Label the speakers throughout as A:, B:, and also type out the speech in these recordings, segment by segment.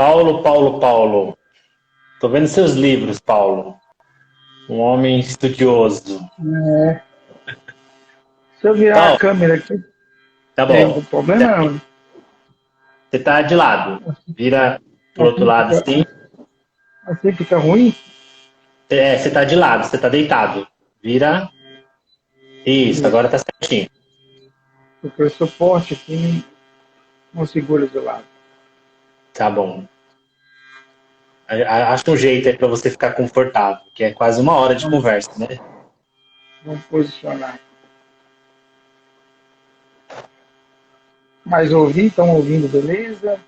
A: Paulo, Paulo, Paulo. Tô vendo seus livros, Paulo. Um homem estudioso.
B: É, se eu virar a
A: Paulo,
B: câmera aqui,
A: tá
B: tem algum
A: bom.
B: problema? Não?
A: Você tá de lado. Vira pro outro
B: Assim
A: lado,
B: fica,
A: assim.
B: assim fica ruim,
A: É, você tá de lado, você tá deitado. Vira. Isso, agora tá certinho.
B: porque o suporte aqui não segura de lado.
A: Tá bom. Acha um jeito aí pra você ficar confortável, que é quase uma hora de
B: Vamos,
A: conversa, né?
B: vamos posicionar. Mas ouvir, estão ouvindo, beleza?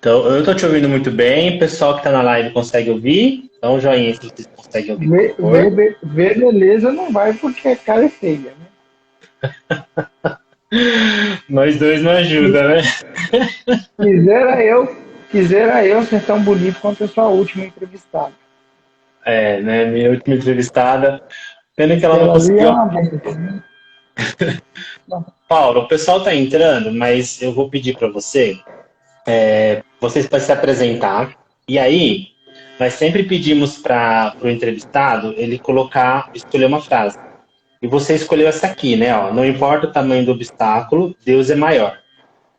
A: Então, eu tô te ouvindo muito bem. O pessoal que tá na live consegue ouvir. Dá um joinha se vocês conseguem ouvir, por favor.
B: Ver beleza não vai porque a cara é feia, né?
A: Nós dois não
B: Qui-
A: ajuda, né?
B: Quisera eu, quisera eu ser tão bonito quanto a sua última entrevistada.
A: É, né? Minha última entrevistada. Pena que ela não
B: Aquela ali é
A: conseguiu.
B: uma benção, né?
A: Paulo, o pessoal tá entrando, mas eu vou pedir para vocês para se apresentar. E aí, nós sempre pedimos para o entrevistado ele escolher uma frase. E você escolheu essa aqui, né? Ó, não importa o tamanho do obstáculo, Deus é maior.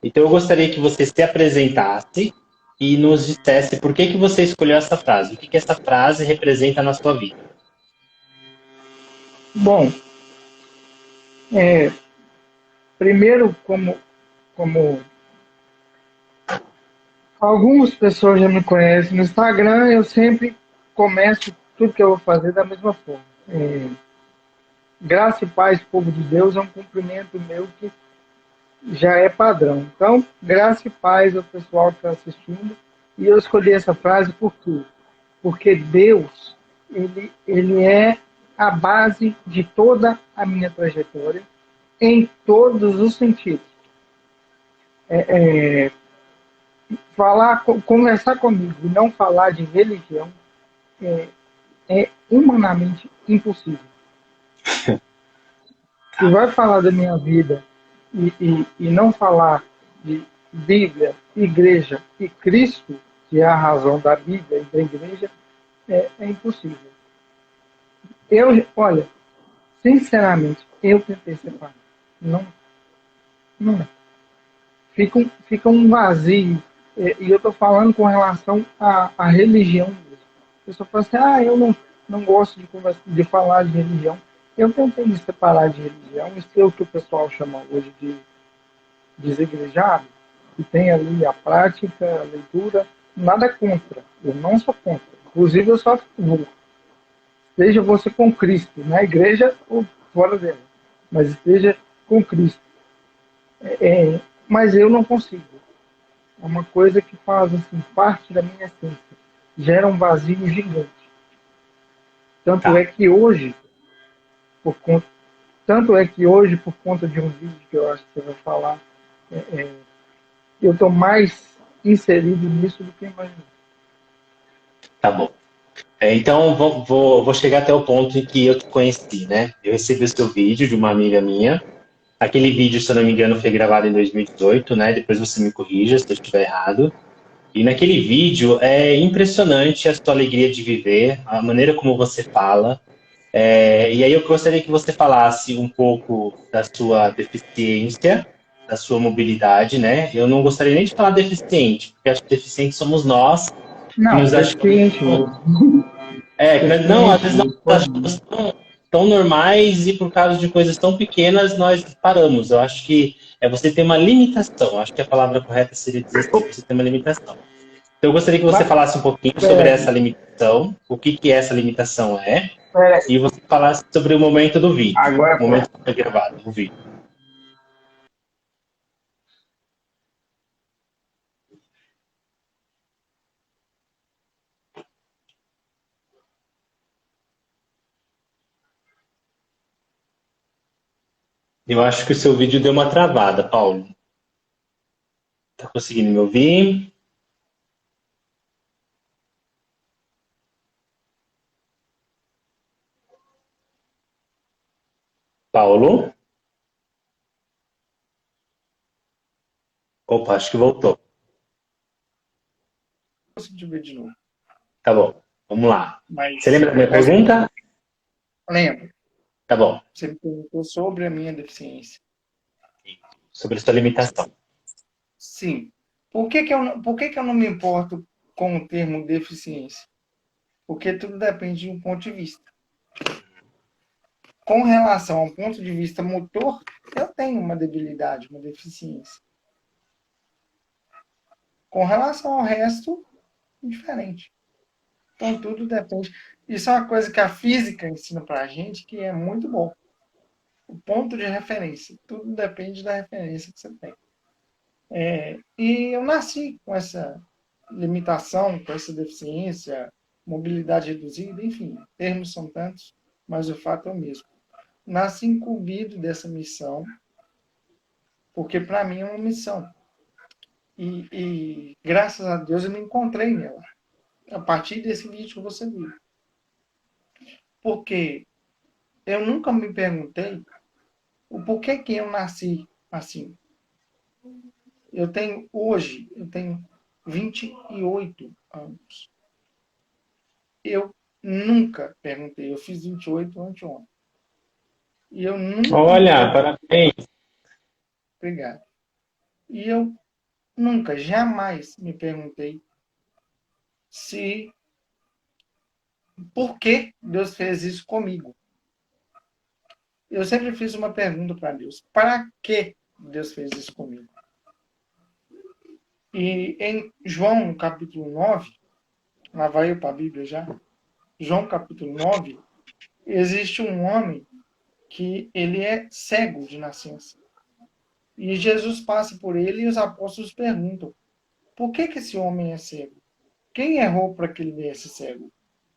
A: Então eu gostaria que você se apresentasse e nos dissesse por que você escolheu essa frase. O que essa frase representa na sua vida.
B: Bom, é, primeiro, como algumas pessoas já me conhecem no Instagram, eu sempre começo tudo que eu vou fazer da mesma forma. Graça e paz, povo de Deus, é um cumprimento meu que já é padrão. Então, graça e paz ao pessoal que está assistindo. E eu escolhi essa frase por quê? Porque Deus, ele é a base de toda a minha trajetória, em todos os sentidos. Conversar comigo e não falar de religião é humanamente impossível. Se vai falar da minha vida e não falar de Bíblia, igreja e Cristo, que é a razão da Bíblia e da igreja, é impossível. Olha, sinceramente, eu tentei separar. Não, não. Fica um vazio. E eu estou falando com relação à religião mesmo. A pessoa fala assim, eu não gosto de falar de religião. Eu tentei me separar de religião, isso é o que o pessoal chama hoje de desigrejado, e tem ali a prática, a leitura, nada contra. Eu não sou contra. Inclusive, eu sou a favor. Esteja você com Cristo, na igreja ou fora dela, mas esteja com Cristo. Mas eu não consigo. É uma coisa que faz assim, parte da minha essência. Gera um vazio gigante. Tanto
A: Tá.
B: é que hoje, por conta, tanto é que hoje, por conta de um vídeo que eu acho que você vai falar, eu estou mais inserido nisso do que imaginava.
A: Tá bom. Então, vou chegar até o ponto em que eu te conheci, né? Eu recebi o seu vídeo de uma amiga minha. Aquele vídeo, se eu não me engano, foi gravado em 2018, né? Depois você me corrija se eu estiver errado. E naquele vídeo é impressionante a sua alegria de viver, a maneira como você fala. E aí eu gostaria que você falasse um pouco da sua deficiência, da sua mobilidade, né? Eu não gostaria nem de falar deficiente, porque acho que deficiente somos nós que
B: Não,
A: nos achamos.
B: deficiente mesmo.
A: Não, às
B: Deficiente
A: vezes nós
B: mesmo,
A: nos
B: pode ir.
A: achamos tão normais e por causa de coisas tão pequenas nós paramos. Eu acho que você tem uma limitação. Acho que a palavra correta seria dizer assim, você tem uma limitação. Então eu gostaria que você
B: Mas,
A: falasse um pouquinho sobre
B: peraí,
A: essa limitação, o que essa limitação é,
B: peraí.
A: e você falasse sobre o momento do vídeo,
B: Agora
A: o momento
B: pronto.
A: que foi gravado, o vídeo. Eu acho que o seu vídeo deu uma travada, Paulo. Tá conseguindo me ouvir? Paulo? Opa, acho que voltou.
B: consigo te ver de novo.
A: Tá bom, vamos lá. Você
B: Mas
A: lembra da minha
B: posso
A: pergunta?
B: lembro.
A: Tá bom.
B: Você me perguntou sobre a minha deficiência.
A: Sobre sua limitação.
B: Sim. Por que que eu não me importo com o termo deficiência? Porque tudo depende de um ponto de vista. Com relação ao ponto de vista motor, eu tenho uma debilidade, uma deficiência. Com relação ao resto, diferente. Então tudo depende. Isso é uma coisa que a física ensina pra gente que é muito bom. O ponto de referência. Tudo depende da referência que você tem. E eu nasci com essa limitação, com essa deficiência, mobilidade reduzida, enfim, termos são tantos, mas o fato é o mesmo. Nasci incumbido dessa missão, porque para mim é uma missão. E graças a Deus eu me encontrei nela, a partir desse vídeo que você viu. Porque eu nunca me perguntei o porquê que eu nasci assim. Eu tenho 28 anos. Eu nunca perguntei, eu fiz 28 anteontem. E eu nunca me
A: Olha,
B: perguntei,
A: parabéns.
B: obrigado. E eu nunca, jamais me perguntei se por que Deus fez isso comigo. Eu sempre fiz uma pergunta para Deus: para que Deus fez isso comigo? E em João, capítulo 9, lá vai eu para a Bíblia já. João, capítulo 9, existe um homem que ele é cego de nascença. E Jesus passa por ele e os apóstolos perguntam: por que, que esse homem é cego? Quem errou para que ele viesse cego?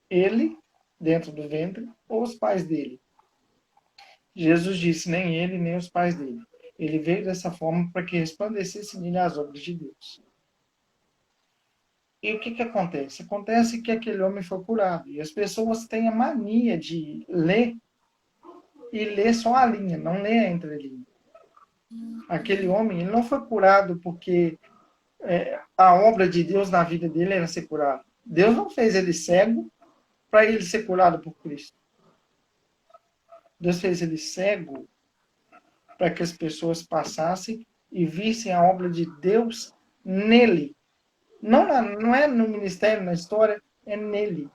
B: Ele, dentro do ventre, ou os pais dele? Jesus disse: nem ele, nem os pais dele. Ele veio dessa forma para que resplandecesse nele as obras de Deus. E o que acontece? Acontece que aquele homem foi curado. E as pessoas têm a mania de ler e ler só a linha, não ler a entrelinha. Aquele homem ele não foi curado porque a obra de Deus na vida dele era ser curado. Deus não fez ele cego para ele ser curado por Cristo. Deus fez ele cego para que as pessoas passassem e vissem a obra de Deus nele. Não é no ministério, na história, é nele.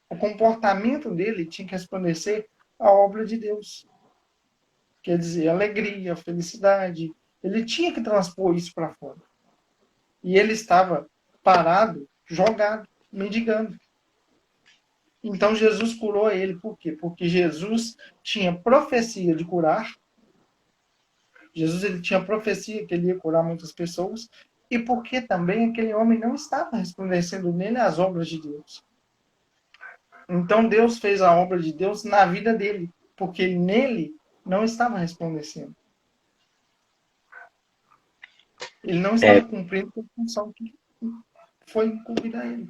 B: O comportamento dele tinha que resplandecer a obra de Deus. Quer dizer, alegria, felicidade. Ele tinha que transpor isso para fora. E ele estava parado, jogado, mendigando. Então Jesus curou ele. Por quê? Porque Jesus tinha profecia de curar. Jesus ele tinha profecia que ele ia curar muitas pessoas. E porque também aquele homem não estava resplandecendo nele as obras de Deus. Então Deus fez a obra de Deus na vida dele. Porque nele não estava resplandecendo. Ele não estava
A: É,
B: cumprindo a função que foi incumbida a ele.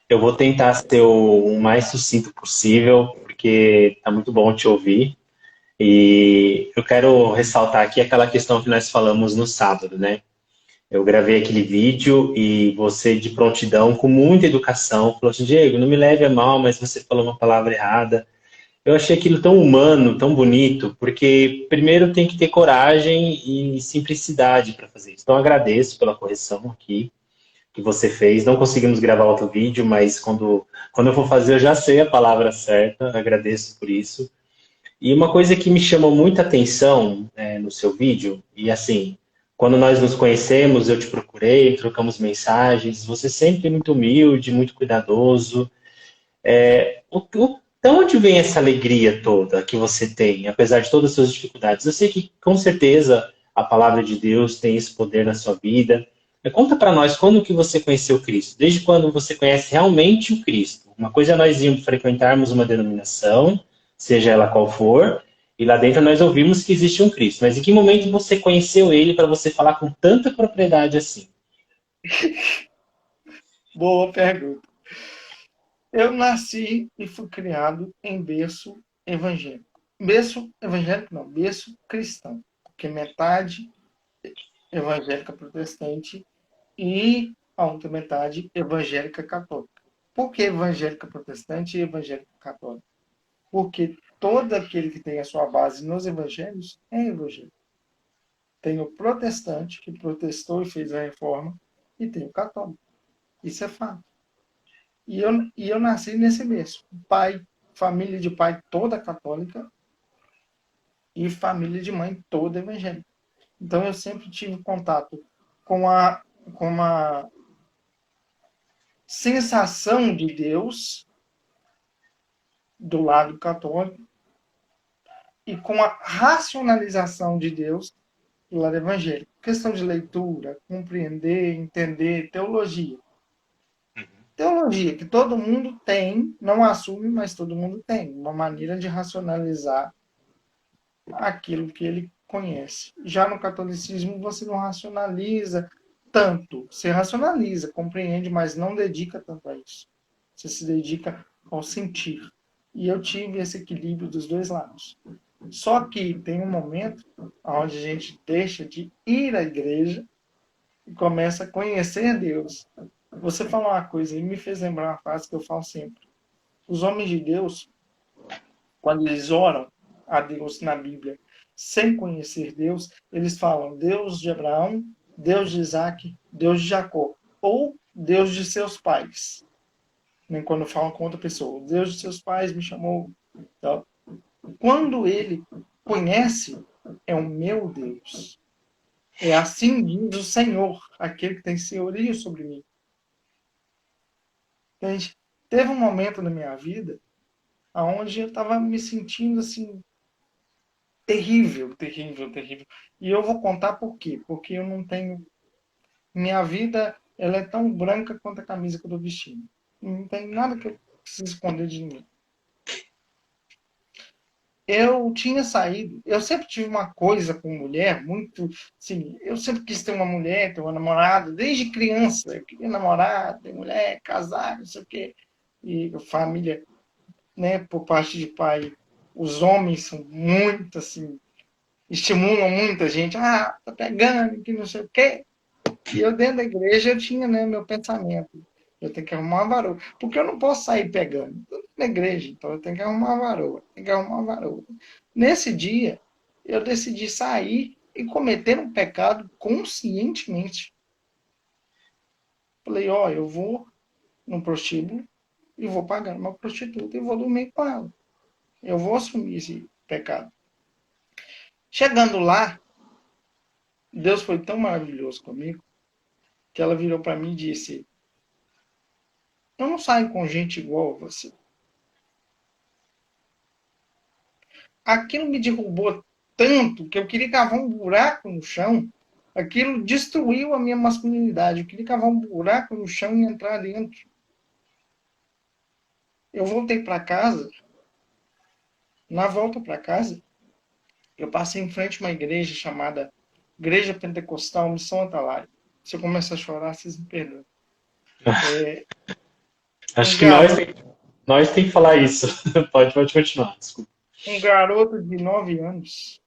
A: eu vou tentar ser o mais sucinto possível, porque tá muito bom te ouvir. E eu quero ressaltar aqui aquela questão que nós falamos no sábado, né? Eu gravei aquele vídeo e você, de prontidão, com muita educação, falou assim: Diego, não me leve a mal, mas você falou uma palavra errada. Eu achei aquilo tão humano, tão bonito, porque primeiro tem que ter coragem e simplicidade para fazer isso. Então, agradeço pela correção aqui que você fez. Não conseguimos gravar outro vídeo, mas quando eu for fazer, eu já sei a palavra certa. Agradeço por isso. E uma coisa que me chamou muita atenção no seu vídeo, e assim, quando nós nos conhecemos, eu te procurei, trocamos mensagens, você sempre muito humilde, muito cuidadoso. De onde vem essa alegria toda que você tem, apesar de todas as suas dificuldades? Eu sei que, com certeza, a palavra de Deus tem esse poder na sua vida. Mas conta para nós, quando que você conheceu Cristo? Desde quando você conhece realmente o Cristo? Uma coisa é nós irmos frequentarmos uma denominação, seja ela qual for, e lá dentro nós ouvimos que existe um Cristo. Mas em que momento você conheceu ele para você falar com tanta propriedade assim?
B: Boa pergunta. Eu nasci e fui criado em berço evangélico. Berço evangélico não, berço cristão. Porque metade evangélica protestante e a outra metade evangélica católica. Por que evangélica protestante e evangélica católica? Porque todo aquele que tem a sua base nos evangelhos é evangélico. Tem o protestante, que protestou e fez a reforma, e tem o católico. Isso é fato. E eu nasci nesse berço. Pai, família de pai toda católica e família de mãe toda evangélica. Então eu sempre tive contato com a sensação de Deus do lado católico e com a racionalização de Deus do lado evangélico. Questão de leitura, compreender, entender, teologia. Teologia que todo mundo tem, não assume, mas todo mundo tem. Uma maneira de racionalizar aquilo que ele conhece. Já no catolicismo, você não racionaliza tanto. Você racionaliza, compreende, mas não dedica tanto a isso. Você se dedica ao sentir. E eu tive esse equilíbrio dos dois lados. Só que tem um momento onde a gente deixa de ir à igreja e começa a conhecer Deus. Você falou uma coisa e me fez lembrar uma frase que eu falo sempre. Os homens de Deus, quando eles oram a Deus na Bíblia, sem conhecer Deus, eles falam Deus de Abraão, Deus de Isaac, Deus de Jacó, ou Deus de seus pais. Nem quando falam com outra pessoa, Deus de seus pais me chamou. Então, quando ele conhece, é o meu Deus. É assim diz o Senhor, aquele que tem senhorio sobre mim. Entende? Teve um momento na minha vida onde eu estava me sentindo assim, terrível, terrível, terrível. E eu vou contar por quê. Porque eu não tenho. Minha vida ela é tão branca quanto a camisa que eu estou vestindo. Não tem nada que eu preciso esconder de mim. Eu tinha saído, eu sempre tive uma coisa com mulher, muito, assim, eu sempre quis ter uma mulher, ter uma namorada, desde criança, eu queria namorar, ter mulher, casar, não sei o quê, e família, né, por parte de pai, os homens são muito, assim, estimulam muita gente, tá pegando, que não sei o quê, e eu dentro da igreja eu tinha, né, meu pensamento, eu tenho que arrumar uma varoa, porque eu não posso sair pegando, eu tô na igreja, então eu tenho que arrumar uma varoa, tenho que arrumar uma varoa. Nesse dia, eu decidi sair e cometer um pecado conscientemente. Falei, eu vou no prostíbulo e vou pagar uma prostituta e vou dormir com ela. Eu vou assumir esse pecado. Chegando lá, Deus foi tão maravilhoso comigo que ela virou para mim e disse: eu não saio com gente igual a você. Aquilo me derrubou tanto que eu queria cavar um buraco no chão. Aquilo destruiu a minha masculinidade. Eu queria cavar um buraco no chão e entrar dentro. Eu voltei para casa. Na volta para casa, eu passei em frente a uma igreja chamada Igreja Pentecostal Missão Atalaia. Se eu começar a chorar, vocês me perdoem. É, um
A: Acho que
B: garoto,
A: nós tem que falar isso. Pode continuar, desculpa.
B: um garoto de 9 anos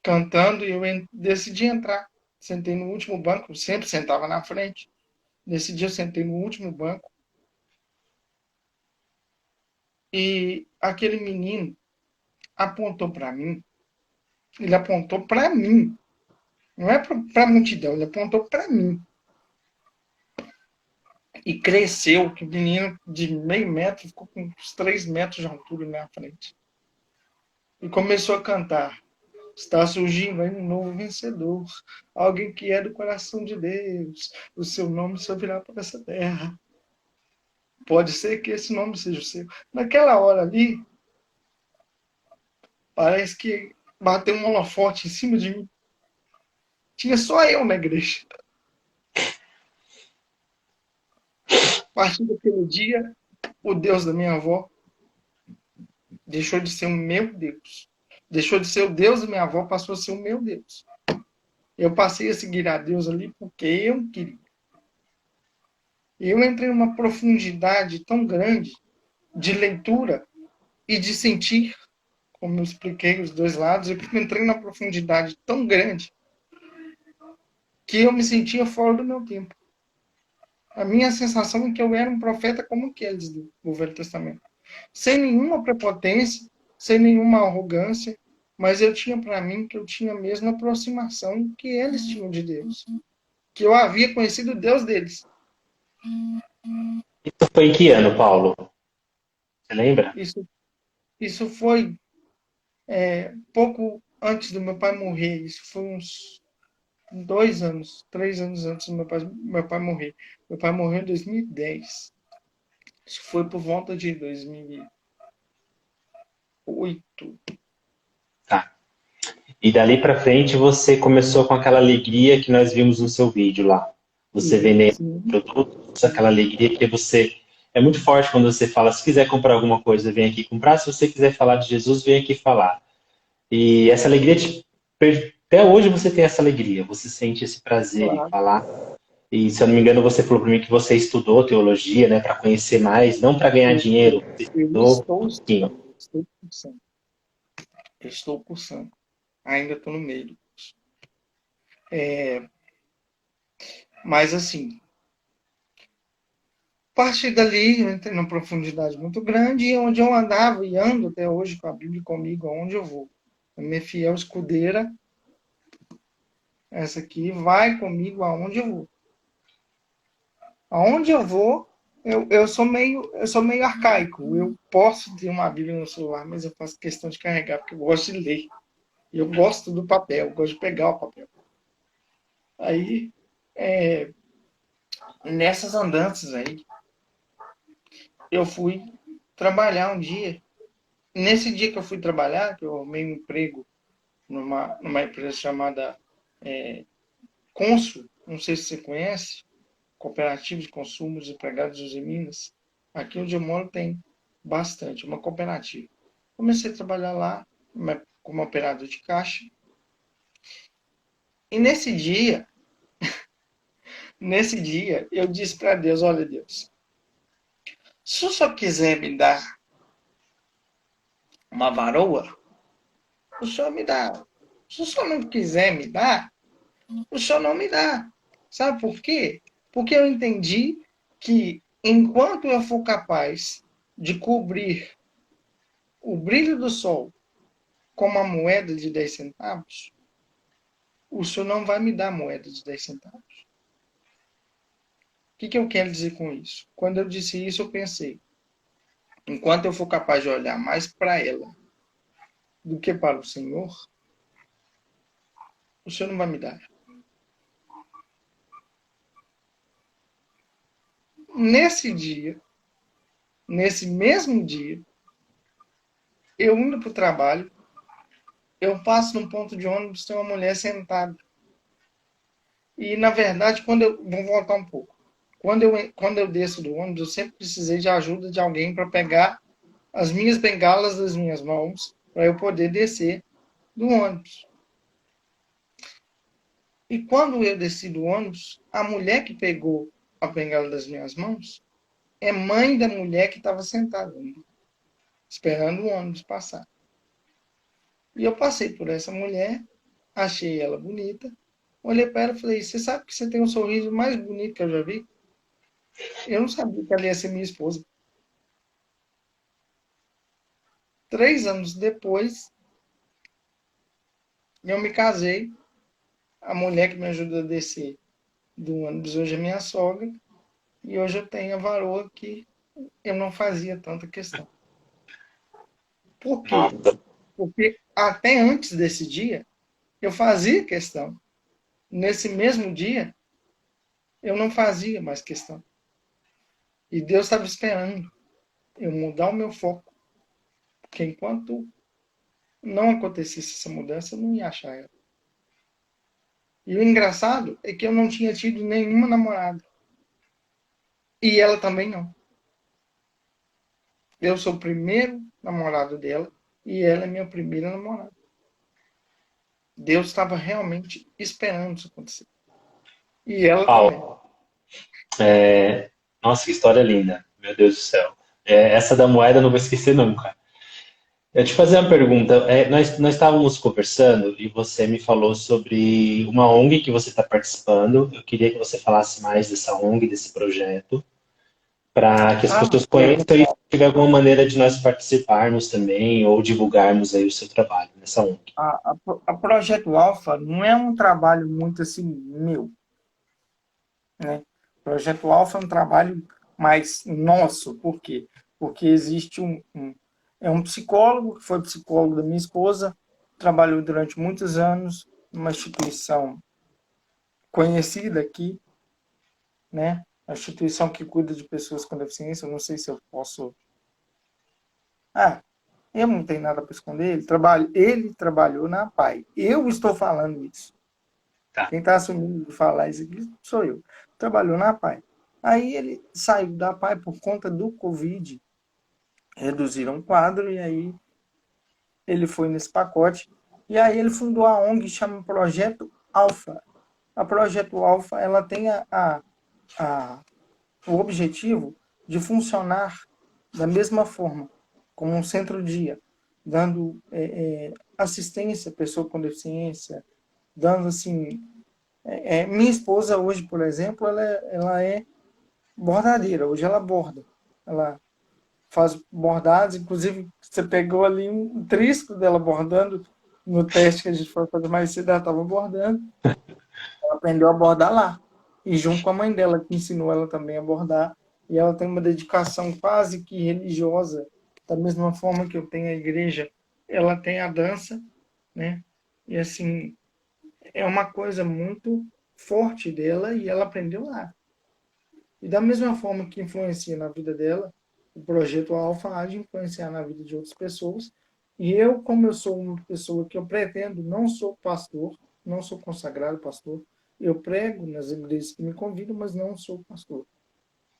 B: cantando e eu decidi entrar. Sentei no último banco, eu sempre sentava na frente. Nesse dia eu sentei no último banco e aquele menino apontou para mim. Ele apontou para mim. Não é para a multidão, ele apontou para mim. E cresceu, que o menino de meio metro ficou com uns 3 metros de altura na minha frente. E começou a cantar. Está surgindo aí um novo vencedor. Alguém que é do coração de Deus. O seu nome só virá para essa terra. Pode ser que esse nome seja o seu. Naquela hora ali, parece que bateu um holofote em cima de mim. Tinha só eu na igreja. A partir daquele dia, o Deus da minha avó deixou de ser o meu Deus. Deixou de ser o Deus da minha avó, passou a ser o meu Deus. Eu passei a seguir a Deus ali porque eu queria. Eu entrei numa profundidade tão grande de leitura e de sentir, como eu expliquei os dois lados, eu entrei numa profundidade tão grande que eu me sentia fora do meu tempo. A minha sensação é que eu era um profeta como aqueles do Velho Testamento. Sem nenhuma prepotência, sem nenhuma arrogância, mas eu tinha para mim que eu tinha a mesma aproximação que eles tinham de Deus. Que eu havia conhecido o Deus deles.
A: Isso foi em que ano, Paulo? Você lembra?
B: Isso, isso foi pouco antes do meu pai morrer. Isso foi uns 2 anos, 3 anos antes do meu pai morrer. Meu pai morreu em 2010. Isso foi por volta de 2008.
A: Tá. E dali pra frente você começou com aquela alegria que nós vimos no seu vídeo lá. Você vendendo
B: Sim,
A: produtos, aquela alegria que você. É muito forte quando você fala, se quiser comprar alguma coisa, vem aqui comprar. Se você quiser falar de Jesus, vem aqui falar. E essa alegria, até hoje você tem essa alegria, você sente esse prazer em
B: claro.
A: falar. E se eu não me engano, você falou para mim que você estudou teologia, né, para conhecer mais, não para ganhar
B: Eu,
A: dinheiro. Você
B: eu
A: estudou um
B: estou
A: pouquinho.
B: estudando, estou cursando. Eu estou cursando. Ainda estou no meio. Mas assim, a partir dali eu entrei numa profundidade muito grande e onde eu andava e ando até hoje com a Bíblia comigo, aonde eu vou. A minha fiel escudeira, essa aqui, vai comigo aonde eu vou. Aonde eu vou, eu sou meio arcaico. Eu posso ter uma Bíblia no celular, mas eu faço questão de carregar, porque eu gosto de ler. Eu gosto do papel, eu gosto de pegar o papel. Aí, nessas andanças aí, eu fui trabalhar um dia. Nesse dia que eu fui trabalhar, que eu arrumei um emprego numa empresa chamada Consul, não sei se você conhece, Cooperativa de Consumo dos Empregados de Minas. Aqui onde eu moro tem bastante, uma cooperativa. Comecei a trabalhar lá como operador de caixa. E nesse dia, eu disse para Deus, olha Deus, se o Senhor quiser me dar uma varoa, o Senhor me dá. Se o Senhor não quiser me dar, o Senhor não me dá. Sabe por quê? Porque eu entendi que enquanto eu for capaz de cobrir o brilho do sol com uma moeda de 10 centavos, o Senhor não vai me dar moeda de 10 centavos. O que eu quero dizer com isso? Quando eu disse isso, eu pensei, enquanto eu for capaz de olhar mais para ela do que para o Senhor, o Senhor não vai me dar. Nesse dia, nesse mesmo dia, eu indo para o trabalho, eu passo num ponto de ônibus, tem uma mulher sentada. E, na verdade, vou voltar um pouco. Quando eu desço do ônibus, eu sempre precisei de ajuda de alguém para pegar as minhas bengalas das minhas mãos, para eu poder descer do ônibus. E quando eu desci do ônibus, a mulher que pegou a bengala das minhas mãos é mãe da mulher que estava sentada, esperando o ônibus passar. E eu passei por essa mulher, achei ela bonita, olhei para ela e falei, você sabe que você tem um sorriso mais bonito que eu já vi? Eu não sabia que ela ia ser minha esposa. 3 anos depois, eu me casei. A mulher que me ajuda a descer do ônibus hoje é minha sogra. E hoje eu tenho a varoa que eu não fazia tanta questão. Por quê?
A: Nossa,
B: Porque até antes desse dia, eu fazia questão. Nesse mesmo dia, eu não fazia mais questão. E Deus estava esperando eu mudar o meu foco. Porque enquanto não acontecesse essa mudança, eu não ia achar ela. E o engraçado é que eu não tinha tido nenhuma namorada. E ela também não. Eu sou o primeiro namorado dela e ela é minha primeira namorada. Deus estava realmente esperando isso acontecer. E ela também.
A: Paulo, nossa, que história linda, meu Deus do céu. Essa da moeda eu não vou esquecer nunca. Eu te fazer uma pergunta. Nós estávamos conversando e você me falou sobre uma ONG que você está participando. Eu queria que você falasse mais dessa ONG, desse projeto, para que as
B: Ah,
A: pessoas conheçam e se tiver alguma maneira de nós participarmos também ou divulgarmos aí o seu trabalho nessa ONG.
B: a Projeto Alfa não é um trabalho muito assim meu, né? Projeto Alfa é um trabalho mais nosso. Por quê? Porque existe é um psicólogo, que foi psicólogo da minha esposa, trabalhou durante muitos anos numa instituição conhecida aqui, né? A instituição que cuida de pessoas com deficiência. Eu não sei se eu posso. Ah, eu não tenho nada para esconder. Ele trabalhou na PAI. Eu estou falando isso.
A: Tá.
B: Quem está assumindo de falar isso aqui sou eu. Trabalhou na PAI. Aí ele saiu da PAI por conta do Covid. Reduziram o quadro e aí ele foi nesse pacote. E aí ele fundou a ONG que chama Projeto Alfa. A Projeto Alfa ela tem a o objetivo de funcionar da mesma forma, como um centro-dia, dando assistência à pessoa com deficiência, dando assim. Minha esposa hoje, por exemplo, ela é bordadeira, hoje ela borda. Ela faz bordados, inclusive você pegou ali um trisco dela bordando no teste que a gente foi fazer mais cedo, ela estava bordando, ela aprendeu a bordar lá. E junto com a mãe dela, que ensinou ela também a bordar, e ela tem uma dedicação quase que religiosa, da mesma forma que eu tenho a igreja, ela tem a dança, né? E assim, é uma coisa muito forte dela e ela aprendeu lá. E da mesma forma que influencia na vida dela, o projeto Alfa há de influenciar na vida de outras pessoas. E eu, como eu sou uma pessoa que eu pretendo, não sou pastor, não sou consagrado pastor, eu prego nas igrejas que me convidam, mas não sou pastor.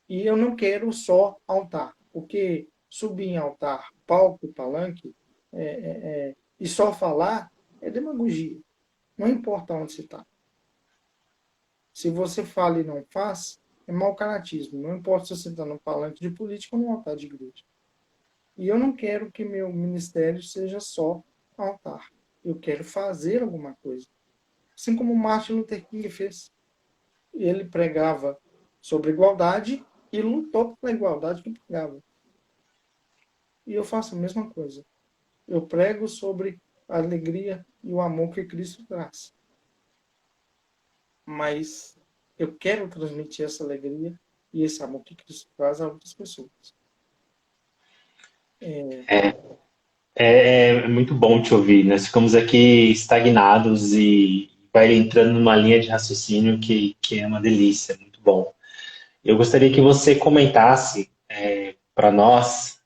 B: E eu não quero só altar, porque subir em altar, palco, palanque, e só falar é demagogia. Não importa onde você está. Se você fala e não faz, é mau caratismo. Não importa se você está no palanque de política ou no altar de igreja. E eu não quero que meu ministério seja só altar. Eu quero fazer alguma coisa. Assim como Martin Luther King fez. Ele pregava sobre igualdade e lutou pela igualdade que pregava. E eu faço a mesma coisa. Eu prego sobre a alegria e o amor que Cristo traz. Mas eu quero transmitir essa alegria e esse amor que Cristo traz a outras pessoas. É,
A: É muito bom te ouvir. Nós ficamos aqui estagnados e vai entrando numa linha de raciocínio que é uma delícia, muito bom. Eu gostaria que você comentasse para nós.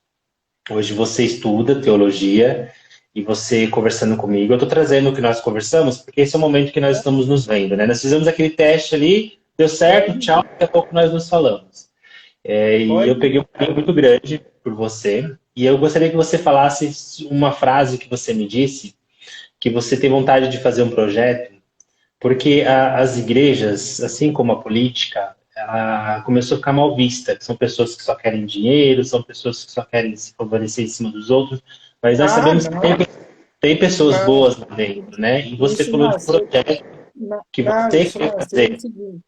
A: Hoje você estuda teologia e você conversando comigo. Eu estou trazendo o que nós conversamos, porque esse é o momento que nós estamos nos vendo, né? Nós fizemos aquele teste ali, deu certo,
B: pode
A: tchau,
B: ir,
A: daqui a pouco nós nos falamos. E
B: pode
A: eu
B: ir.
A: peguei um carinho muito grande por você. E eu gostaria que você falasse uma frase que você me disse, que você tem vontade de fazer um projeto, porque as igrejas, assim como a política, ela começou a ficar mal vista. São pessoas que só querem dinheiro, são pessoas que só querem se favorecer em cima dos outros, mas nós
B: Ah,
A: sabemos que
B: não,
A: tem pessoas
B: não.
A: boas lá dentro, né? E você
B: Isso
A: falou de um
B: nasceu.
A: projeto que
B: Não,
A: você
B: isso
A: quer
B: nasceu o
A: fazer.
B: seguinte.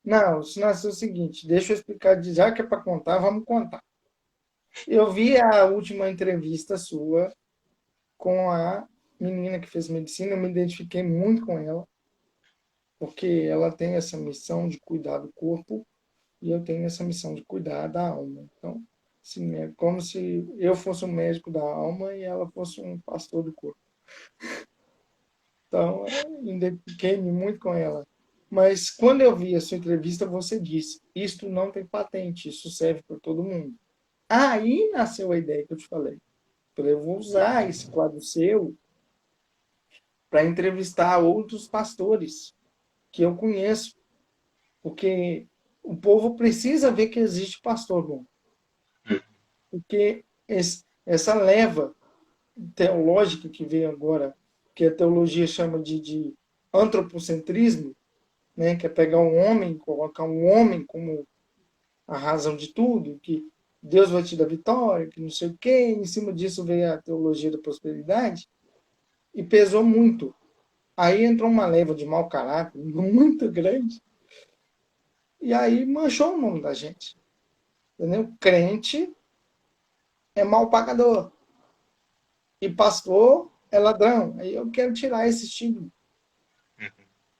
B: Não, isso nasceu o seguinte. Deixa eu explicar, já que é para contar, vamos contar. Eu vi a última entrevista sua com a menina que fez medicina, eu me identifiquei muito com ela, porque ela tem essa missão de cuidar do corpo e eu tenho essa missão de cuidar da alma. Então, assim, é como se eu fosse um médico da alma e ela fosse um pastor do corpo. Então, identifiquei-me muito com ela. Mas quando eu vi a sua entrevista, você disse: isto não tem patente, isso serve para todo mundo. Aí nasceu a ideia que eu te falei. Falei, eu vou usar esse quadro seu para entrevistar outros pastores que eu conheço, porque o povo precisa ver que existe pastor bom. Porque essa leva teológica que veio agora, que a teologia chama de antropocentrismo, né, que é pegar um homem, colocar um homem como a razão de tudo, que Deus vai te dar vitória, que não sei o quê. Em cima disso veio a teologia da prosperidade e pesou muito. Aí entrou uma leva de mau caráter muito grande e aí manchou o nome da gente. Entendeu? Crente é mal pagador e pastor é ladrão. Aí eu quero tirar esse estigma.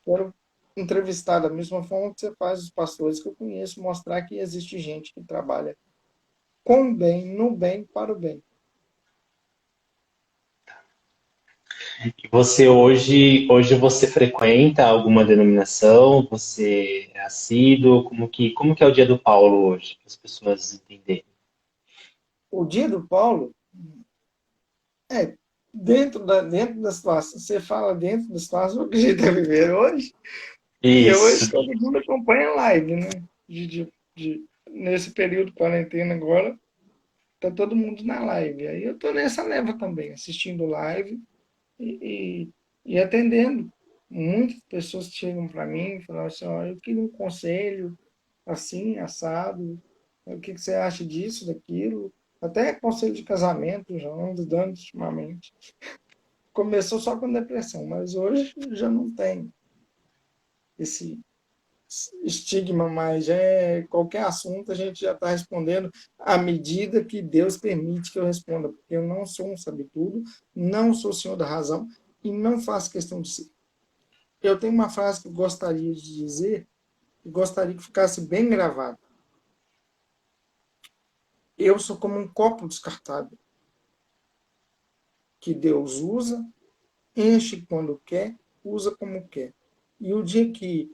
B: Quero entrevistar da mesma forma que você faz os pastores que eu conheço, mostrar que existe gente que trabalha com o bem, no bem, para o bem.
A: E você hoje você frequenta alguma denominação? Você é assíduo? Como que é o dia do Paulo hoje, para as pessoas entenderem?
B: O dia do Paulo é dentro da situação. Você fala dentro da situação que a gente está vivendo hoje, que
A: Isso.
B: hoje todo mundo acompanha a live, né? Nesse período de quarentena agora, tá todo mundo na live. Aí eu tô nessa leva também, assistindo live e, e atendendo. Muitas pessoas chegam para mim e falam assim, ó, eu queria um conselho assim, assado, o que você acha disso, daquilo. Até conselho de casamento já ando dando ultimamente. Começou só com depressão, mas hoje já não tem esse estigma mais. Qualquer assunto a gente já está respondendo à medida que Deus permite que eu responda, porque eu não sou um sabe-tudo, não sou o senhor da razão e não faço questão de ser. Eu tenho uma frase que eu gostaria de dizer e gostaria que ficasse bem gravada. Eu sou como um copo descartável que Deus usa, enche quando quer, usa como quer. E o dia que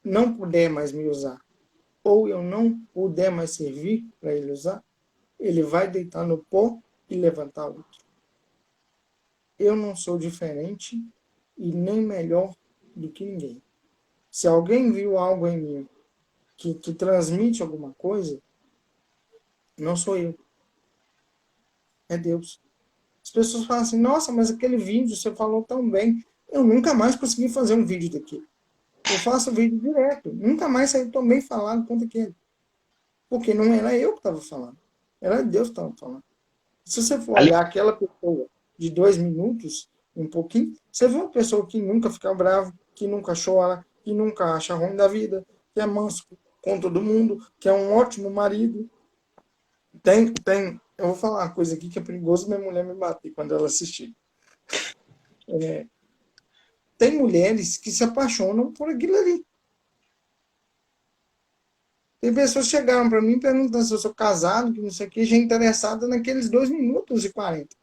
B: não puder mais me usar, ou eu não puder mais servir para ele usar, ele vai deitar no pó e levantar outro. Eu não sou diferente e nem melhor do que ninguém. Se alguém viu algo em mim que transmite alguma coisa, não sou eu, é Deus. As pessoas falam assim, nossa, mas aquele vídeo você falou tão bem. Eu nunca mais consegui fazer um vídeo daquele. Eu faço vídeo direto. Nunca mais saiu tão bem falado quanto aquele. Porque não era eu que estava falando. Era Deus que estava falando. Se você for
A: Ali,
B: olhar aquela pessoa de 2 minutos, um pouquinho, você vê uma pessoa que nunca fica bravo, que nunca chora, que nunca acha ruim da vida, que é manso com todo mundo, que é um ótimo marido. Eu vou falar uma coisa aqui que é perigoso minha mulher me bater quando ela assistir. Tem mulheres que se apaixonam por aquilo ali. Tem pessoas que chegaram para mim perguntando se eu sou casado, que não sei o que, já interessada naqueles 2 minutos e 40.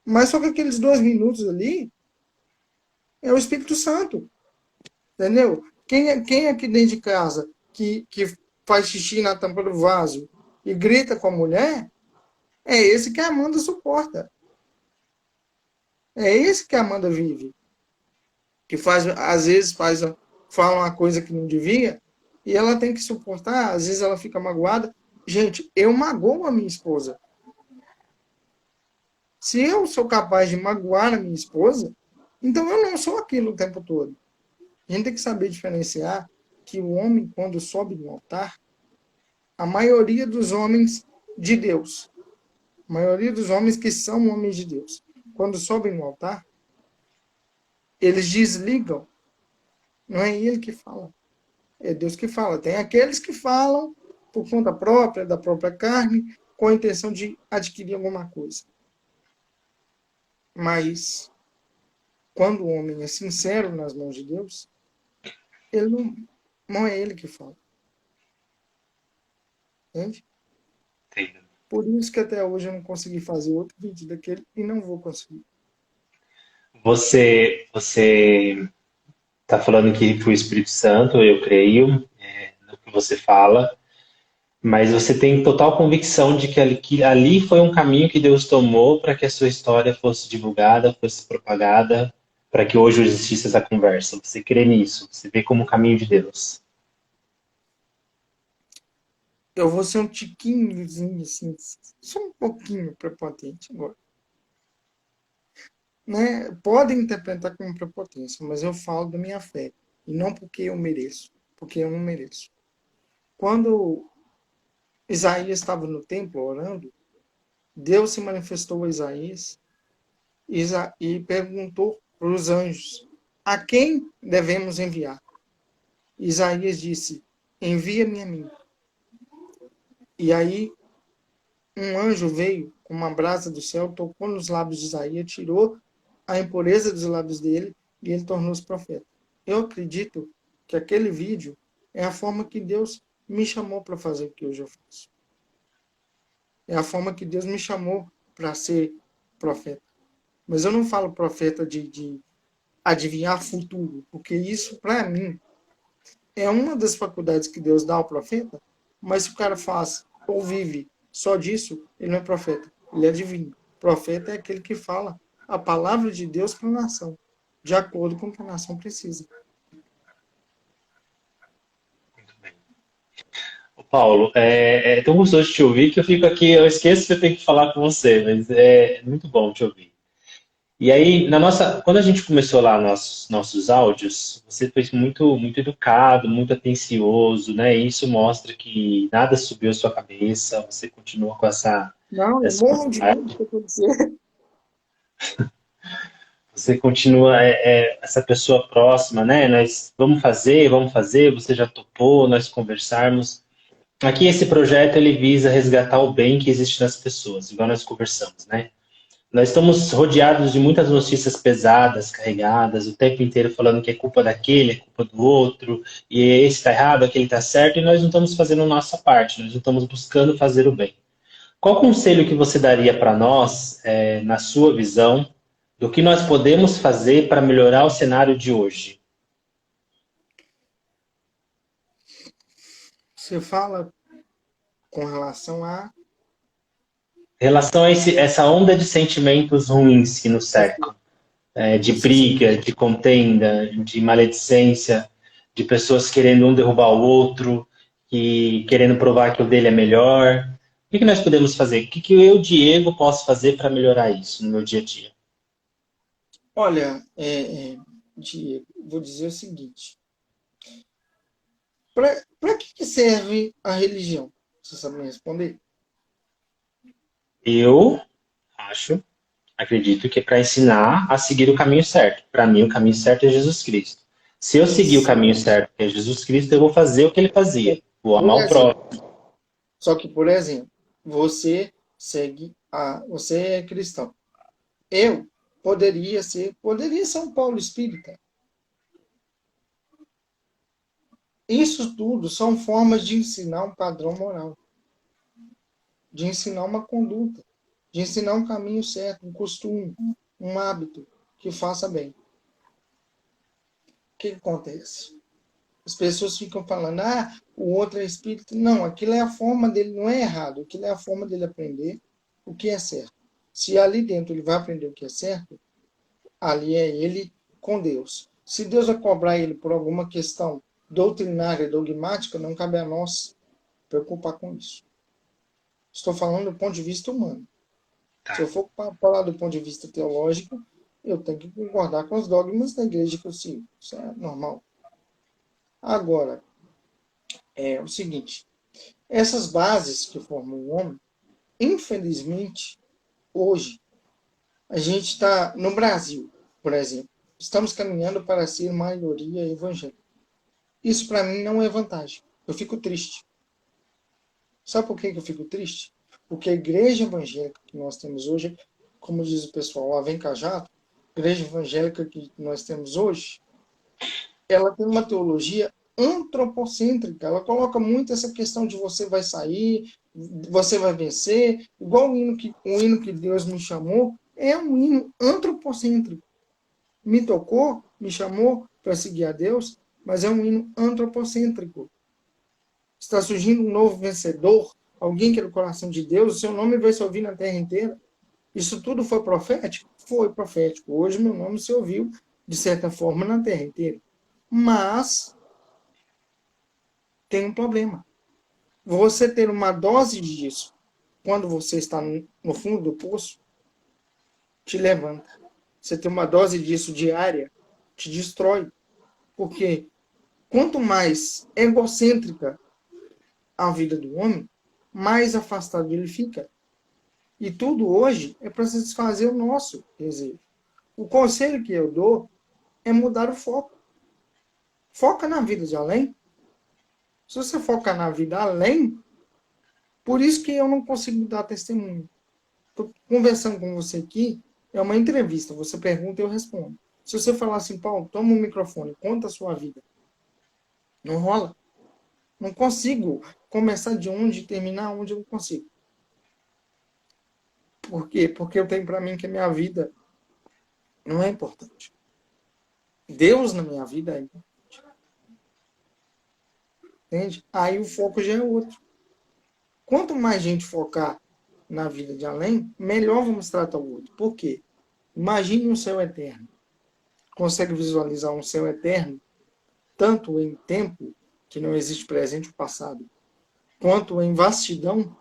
B: Mas só que aqueles 2 minutos ali é o Espírito Santo. Entendeu? Quem aqui dentro de casa que faz xixi na tampa do vaso e grita com a mulher, é esse que a Amanda suporta. É esse que a Amanda vive. Que faz, às vezes fala uma coisa que não devia e ela tem que suportar, às vezes ela fica magoada. Gente, eu magoo a minha esposa. Se eu sou capaz de magoar a minha esposa, então eu não sou aquilo o tempo todo. A gente tem que saber diferenciar que o homem, quando sobe no altar, a maioria dos homens de Deus, a maioria dos homens que são homens de Deus, quando sobem no altar, eles desligam. Não é ele que fala, é Deus que fala. Tem aqueles que falam por conta própria, da própria carne, com a intenção de adquirir alguma coisa. Mas, quando o homem é sincero nas mãos de Deus, ele não é ele que fala. Entende? Por isso que até hoje eu não consegui fazer outro vídeo daquele e não vou conseguir.
A: você está falando que foi o Espírito Santo, eu creio, no que você fala, mas você tem total convicção de que ali foi um caminho que Deus tomou para que a sua história fosse divulgada, fosse propagada, para que hoje existisse essa conversa. Você crê nisso? Você vê como um caminho de Deus?
B: Eu vou ser um tiquinhozinho, assim, só um pouquinho prepotente agora. Né? Podem interpretar como prepotência, mas eu falo da minha fé. E não porque eu mereço, porque eu não mereço. Quando Isaías estava no templo orando, Deus se manifestou a Isaías e perguntou para os anjos: a quem devemos enviar? Isaías disse: envia-me a mim. E aí um anjo veio com uma brasa do céu, tocou nos lábios de Isaías, tirou a impureza dos lábios dele e ele tornou-se profeta. Eu acredito que aquele vídeo é a forma que Deus me chamou para fazer o que hoje eu faço. É a forma que Deus me chamou para ser profeta. Mas eu não falo profeta de adivinhar futuro, porque isso, para mim, é uma das faculdades que Deus dá ao profeta, mas se o cara faz ou vive só disso, ele não é profeta, ele é divino. Profeta é aquele que fala a palavra de Deus para a nação, de acordo com o que a nação precisa.
A: Paulo, é tão gostoso de te ouvir que eu fico aqui, eu esqueço que eu tenho que falar com você, mas é muito bom te ouvir. E aí, quando a gente começou lá nossos áudios, você foi muito educado, muito atencioso, né? E isso mostra que nada subiu à sua cabeça, você continua com
B: Não, eu
A: essa
B: morro de medo do que acontecer.
A: você continua essa pessoa próxima, né? Nós vamos fazer, você já topou, nós conversarmos. Aqui esse projeto ele visa resgatar o bem que existe nas pessoas, igual nós conversamos, né? Nós estamos rodeados de muitas notícias pesadas, carregadas, o tempo inteiro falando que é culpa daquele, é culpa do outro, e esse está errado, aquele está certo, e nós não estamos fazendo a nossa parte, nós não estamos buscando fazer o bem. Qual conselho que você daria para nós, na sua visão, do que nós podemos fazer para melhorar o cenário de hoje?
B: Você fala com relação a...
A: Em relação a essa onda de sentimentos ruins que nos cercam, de
B: Você,
A: briga, de contenda, de maledicência, de pessoas querendo um derrubar o outro, e querendo provar que o dele é melhor. O que nós podemos fazer? O que eu, Diego, posso fazer para melhorar isso no meu dia a dia?
B: olha, Diego, vou dizer o seguinte. Para que serve a religião? Você sabe me responder?
A: Eu acho, acredito que é para ensinar a seguir o caminho certo. Para mim, o caminho certo é Jesus Cristo. Se eu seguir o caminho certo, que é Jesus Cristo, eu vou fazer o que ele fazia. Vou
B: Por
A: amar o
B: exemplo,
A: próximo.
B: só que, por exemplo, você é cristão. Eu poderia ser um Paulo espírita. Isso tudo são formas de ensinar um padrão moral, de ensinar uma conduta, de ensinar um caminho certo, um costume, um hábito que faça bem. O que acontece? As pessoas ficam falando, o outro é espírita. Não, aquilo é a forma dele, não é errado, aquilo é a forma dele aprender o que é certo. Se ali dentro ele vai aprender o que é certo, ali é ele com Deus. Se Deus vai cobrar ele por alguma questão doutrinária, dogmática, não cabe a nós preocupar com isso. Estou falando do ponto de vista humano. Se eu for falar do ponto de vista teológico, eu tenho que concordar com os dogmas da igreja que eu sigo. Isso é normal. Agora, é o seguinte, essas bases que formam o homem, infelizmente, hoje, a gente está no Brasil, por exemplo, estamos caminhando para ser maioria evangélica. Isso para mim não é vantagem. Eu fico triste. Sabe por que eu fico triste? Porque a igreja evangélica que nós temos hoje, como diz o pessoal lá, vem cá jato, a igreja evangélica que nós temos hoje, ela tem uma teologia antropocêntrica. Ela coloca muito essa questão de você vai sair, você vai vencer, igual o hino que Deus me chamou, é um hino antropocêntrico. Me tocou, me chamou para seguir a Deus, mas é um hino antropocêntrico. Está surgindo um novo vencedor, alguém que é do coração de Deus, o seu nome vai se ouvir na terra inteira. Isso tudo foi profético? Foi profético. Hoje meu nome se ouviu, de certa forma, na terra inteira. Mas tem um problema. Você ter uma dose disso quando você está no fundo do poço, te levanta. Você ter uma dose disso diária, te destrói. Porque quanto mais egocêntrica a vida do homem, mais afastado ele fica. E tudo hoje é para satisfazer o nosso desejo. O conselho que eu dou é mudar o foco. Foca na vida de além. Se você focar na vida além, por isso que eu não consigo dar testemunho. Estou conversando com você aqui, é uma entrevista, você pergunta e eu respondo. Se você falar assim, Paulo, toma um microfone, conta a sua vida. Não rola. Não consigo começar de onde e terminar onde eu não consigo. Por quê? Porque eu tenho para mim que a minha vida não é importante. Deus na minha vida é importante. Entende? Aí o foco já é outro. Quanto mais gente focar na vida de além, melhor vamos tratar o outro. Por quê? Imagine um céu eterno. Consegue visualizar um céu eterno, tanto em tempo, que não existe presente ou passado, quanto em vastidão?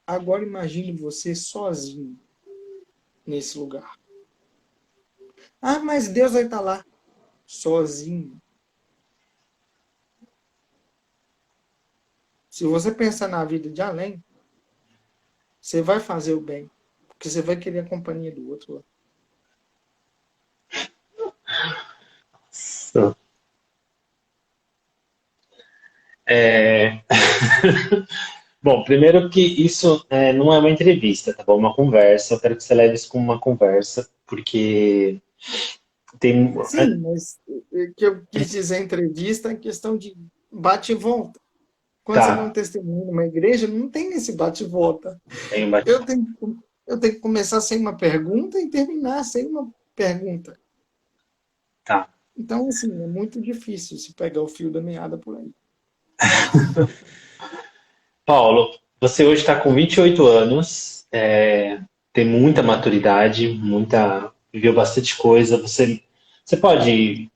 B: Agora imagine você sozinho nesse lugar. Ah, mas Deus vai estar lá, sozinho. Se você pensar na vida de além, você vai fazer o bem, porque você vai querer a companhia do outro lá.
A: É... Bom, primeiro que isso não é uma entrevista, tá bom? É uma conversa. Eu quero que você leve isso como uma conversa, porque tem.
B: Sim, mas o que eu quis dizer em entrevista é questão de bate e volta. Quando você dá um
A: Tá,
B: testemunho numa igreja, não tem esse bate e volta.
A: tem um
B: Eu tenho, eu tenho que começar sem uma pergunta e terminar sem uma pergunta.
A: tá.
B: Então, assim, é muito difícil se pegar o fio da meada por aí.
A: Paulo, você hoje está com 28 anos, tem muita maturidade, viveu bastante coisa. Você pode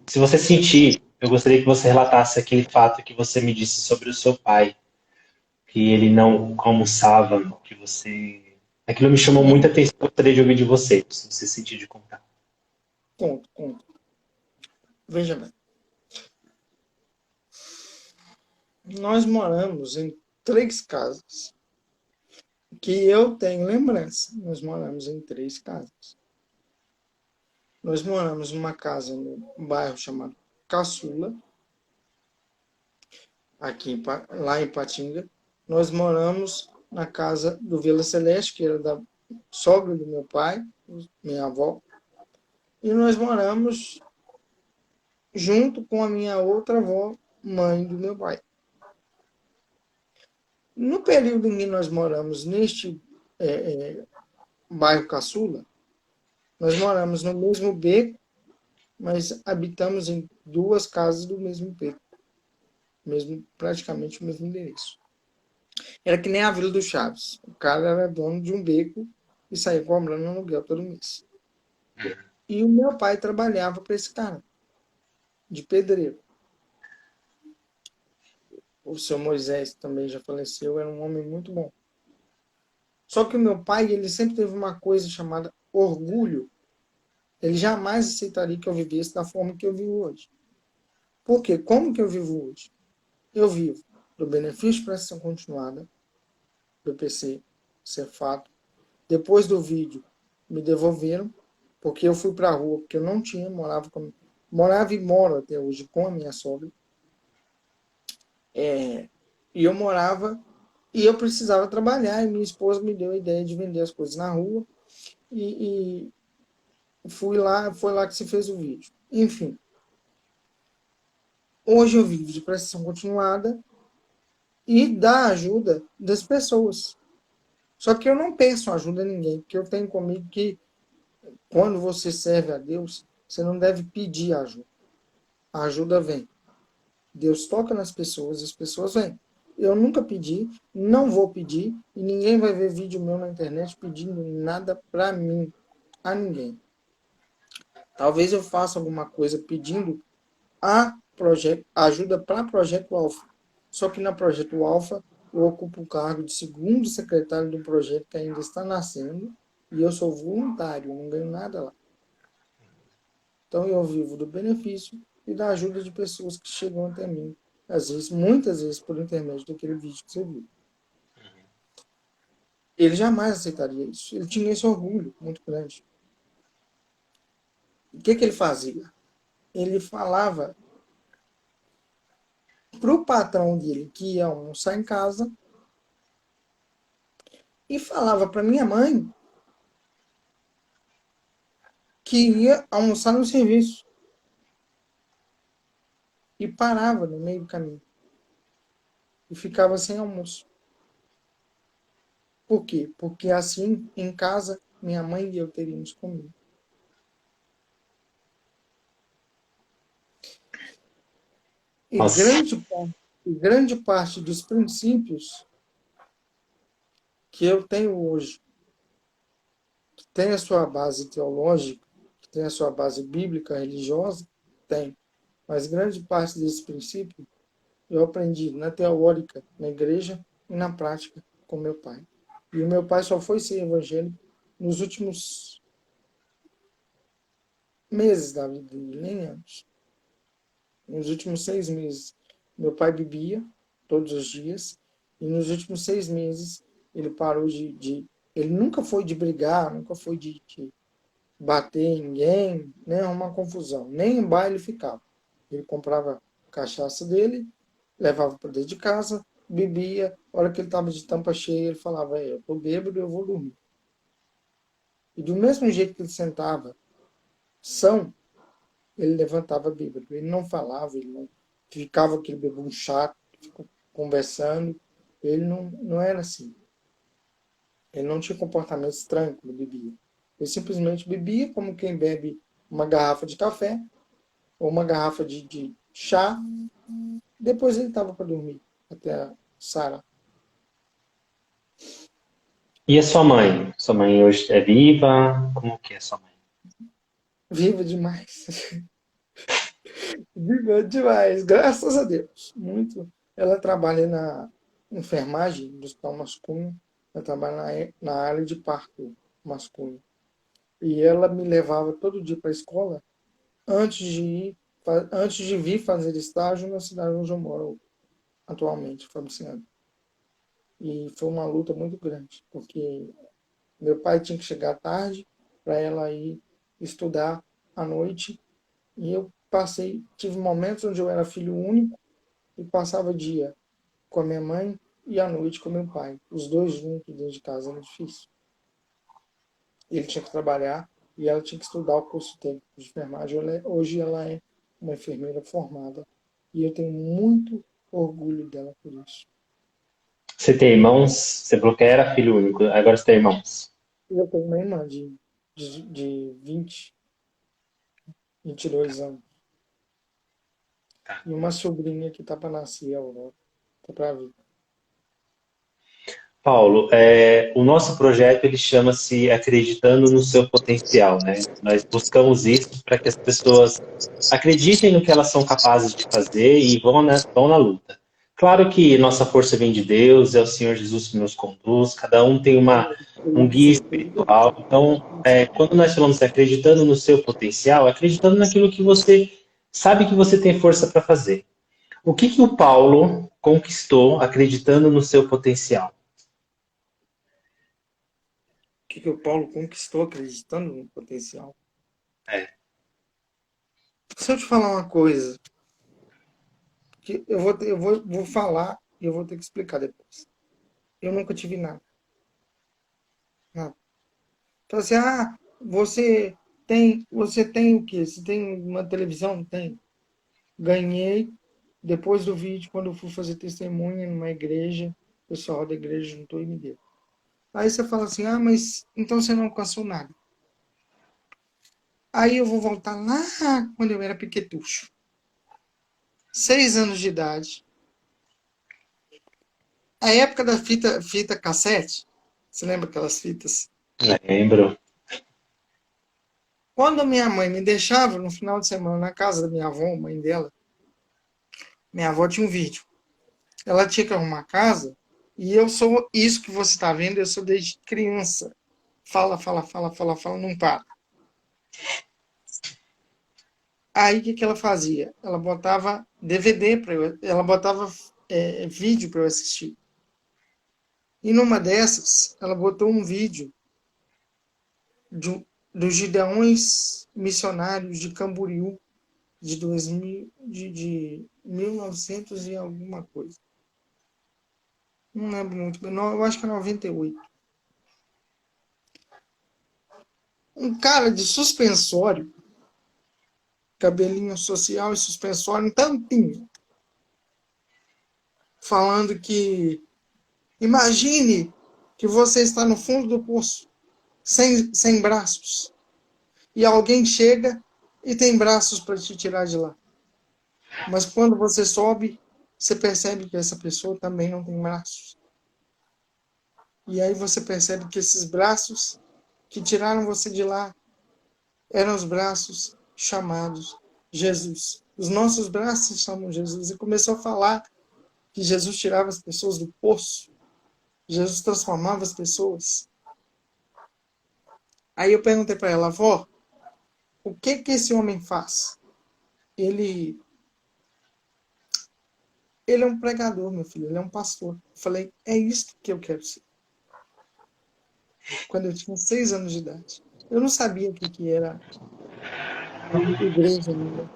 A: se você sentir, eu gostaria que você relatasse aquele fato que você me disse sobre o seu pai, que ele não almoçava, que você. Aquilo me chamou muita
B: Uhum.
A: atenção, eu gostaria de ouvir de você, se você sentir de contar.
B: Conto, conto. Veja bem. Nós moramos em 3 casas que eu tenho lembrança. Nós moramos em 3 casas. Nós moramos numa casa no bairro chamado Caçula, lá em Patinga. Nós moramos na casa do Vila Celeste, que era da sogra do meu pai, minha avó. E nós moramos junto com a minha outra avó, mãe do meu pai. No período em que nós moramos neste bairro Caçula, nós moramos no mesmo beco, mas habitamos em 2 casas do mesmo beco, praticamente o mesmo endereço. Era que nem a Vila do Chaves. O cara era dono de um beco e saía cobrando aluguel todo mês. E o meu pai trabalhava para esse cara, de pedreiro. O seu Moisés também já faleceu, era um homem muito bom. Só que o meu pai, ele sempre teve uma coisa chamada orgulho. Ele jamais aceitaria que eu vivesse da forma que eu vivo hoje. Por quê? Como que eu vivo hoje? Eu vivo do benefício de prestação continuada, do PC, ser fato. Depois do vídeo, me devolveram, porque eu fui para a rua, porque eu não tinha, morava e moro até hoje com a minha sogra. E eu morava e eu precisava trabalhar, e minha esposa me deu a ideia de vender as coisas na rua, e foi lá que se fez o vídeo. Enfim, hoje eu vivo de prestação continuada e da ajuda das pessoas. Só que eu não peço ajuda a ninguém, porque eu tenho comigo que quando você serve a Deus, você não deve pedir ajuda. A ajuda vem. Deus toca nas pessoas, as pessoas vêm. Eu nunca pedi, não vou pedir, e ninguém vai ver vídeo meu na internet pedindo nada para mim, a ninguém. Talvez eu faça alguma coisa pedindo ajuda para Projeto Alfa. Só que na Projeto Alfa eu ocupo o cargo de segundo secretário do projeto que ainda está nascendo e eu sou voluntário, não ganho nada lá. Então eu vivo do benefício e da ajuda de pessoas que chegam até mim às vezes, muitas vezes, por intermédio daquele vídeo que você viu. Ele jamais aceitaria isso. Ele tinha esse orgulho muito grande. O que ele fazia? Ele falava para o patrão dele que ia almoçar em casa e falava para minha mãe que ia almoçar no serviço. E parava no meio do caminho. E ficava sem almoço. Por quê? Porque assim, em casa, minha mãe e eu teríamos comido. E
A: Nossa,
B: grande parte dos princípios que eu tenho hoje, que tem a sua base teológica, que tem a sua base bíblica, religiosa, tem. Mas grande parte desse princípio eu aprendi na teórica, na igreja e na prática com meu pai. E o meu pai só foi ser evangélico nos últimos meses da vida dele, nem anos. Nos últimos 6 meses, meu pai bebia todos os dias, e nos últimos 6 meses ele parou ele nunca foi de brigar, nunca foi de bater em ninguém, nem arrumar confusão, nem em baile ficava. Ele comprava cachaça dele, levava para dentro de casa, bebia, a hora que ele estava de tampa cheia, ele falava, eu tô bêbado, eu vou dormir. E do mesmo jeito que ele sentava são, ele levantava bêbado. Ele não falava, ele não ficava aquele bebum chato, conversando. Ele não era assim. Ele não tinha comportamento estranho quando bebia. Ele simplesmente bebia como quem bebe uma garrafa de café ou uma garrafa de chá. Depois ele estava para dormir, até a Sara.
A: e a sua mãe? Sua mãe hoje é viva? Como que é sua mãe?
B: Viva demais. Viva demais, graças a Deus. Muito. Ela trabalha na enfermagem do hospital masculino. Ela trabalha na área de parto masculino. E ela me levava todo dia para a escola antes de antes de vir fazer estágio na cidade onde eu moro atualmente, Fabriciano. E foi uma luta muito grande, porque meu pai tinha que chegar tarde para ela ir estudar à noite. E eu tive momentos onde eu era filho único e passava dia com a minha mãe e à noite com meu pai. Os dois juntos dentro de casa era difícil. Ele tinha que trabalhar e ela tinha que estudar o curso técnico de enfermagem. Hoje ela é uma enfermeira formada e eu tenho muito orgulho dela por isso.
A: Você tem irmãos? Você falou que era filho único, agora você tem irmãos.
B: Eu tenho uma irmã de 20, 22 anos e uma sobrinha que está para nascer, a Aurora. Está para vir.
A: Paulo, o nosso projeto ele chama-se Acreditando no Seu Potencial, né? Nós buscamos isso para que as pessoas acreditem no que elas são capazes de fazer e vão na luta. Claro que nossa força vem de Deus, é o Senhor Jesus que nos conduz, cada um tem um guia
B: Sim.
A: espiritual. Então, quando nós falamos acreditando no seu potencial, acreditando naquilo que você sabe que você tem força para fazer. O que o Paulo conquistou acreditando no seu potencial?
B: O que o Paulo conquistou acreditando no potencial?
A: É.
B: Se eu te falar uma coisa, que vou falar e eu vou ter que explicar depois. Eu nunca tive nada. Nada. Então assim, você tem o quê? Você tem uma televisão? Tem. Ganhei depois do vídeo, quando eu fui fazer testemunha numa igreja, o pessoal da igreja juntou e me deu. Aí você fala assim, mas então você não alcançou nada. Aí eu vou voltar lá quando eu era pequetucho. 6 anos de idade. A época da fita cassete. Você lembra aquelas fitas?
A: Lembro.
B: Quando a minha mãe me deixava no final de semana na casa da minha avó, mãe dela, minha avó tinha um vídeo. Ela tinha que arrumar a casa e eu sou isso que você está vendo, eu sou desde criança. Fala, fala, fala, fala, fala, não para. Aí o que ela fazia? Ela botava DVD para eu, ela botava vídeo para eu assistir. E numa dessas, ela botou um vídeo dos Gideões Missionários de Camboriú, de 2000, de 1900 e alguma coisa. Não lembro muito bem, eu acho que é 98. Um cara de suspensório, cabelinho social e suspensório, um tampinho, falando que imagine que você está no fundo do poço, sem braços, e alguém chega e tem braços para te tirar de lá. Mas quando você sobe, você percebe que essa pessoa também não tem braços. E aí você percebe que esses braços que tiraram você de lá eram os braços chamados Jesus. Os nossos braços chamam Jesus. E começou a falar que Jesus tirava as pessoas do poço. Jesus transformava as pessoas. Aí eu perguntei para ela, avó, o que esse homem faz? Ele é um pregador, meu filho, ele é um pastor. Eu falei, é isso que eu quero ser. Quando eu tinha 6 anos de idade. Eu não sabia o que era igreja ainda.